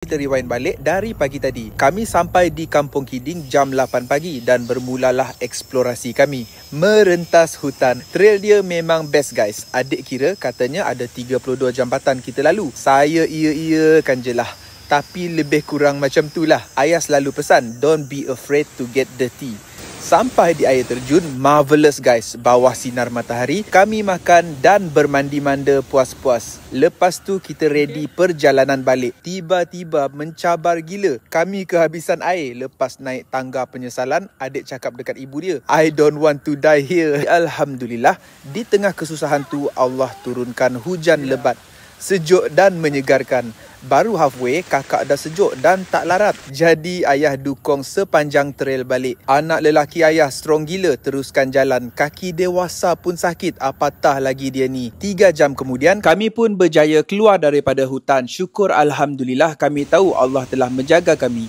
Kita rewind balik dari pagi tadi. Kami sampai di Kampung Kiding jam 8 pagi dan bermulalah eksplorasi kami. Merentas hutan. Trail dia memang best guys. Adik kira katanya ada 32 jambatan kita lalu. Saya iya-iyakan je lah. Tapi lebih kurang macam tu lah. Ayah selalu pesan, don't be afraid to get dirty. Sampai di air terjun, marvelous guys. Bawah sinar matahari, kami makan dan bermandi-manda puas-puas. Lepas tu kita ready perjalanan balik. Tiba-tiba mencabar gila. Kami kehabisan air. Lepas naik tangga penyesalan, adik cakap dekat ibu dia, I don't want to die here. Alhamdulillah, di tengah kesusahan tu Allah turunkan hujan lebat. Sejuk dan menyegarkan. Baru halfway, kakak dah sejuk dan tak larat. Jadi ayah dukung sepanjang trail balik. Anak lelaki ayah strong gila teruskan jalan. Kaki dewasa pun sakit, apatah lagi dia ni. 3 jam kemudian, kami pun berjaya keluar daripada hutan. Syukur Alhamdulillah, kami tahu Allah telah menjaga kami.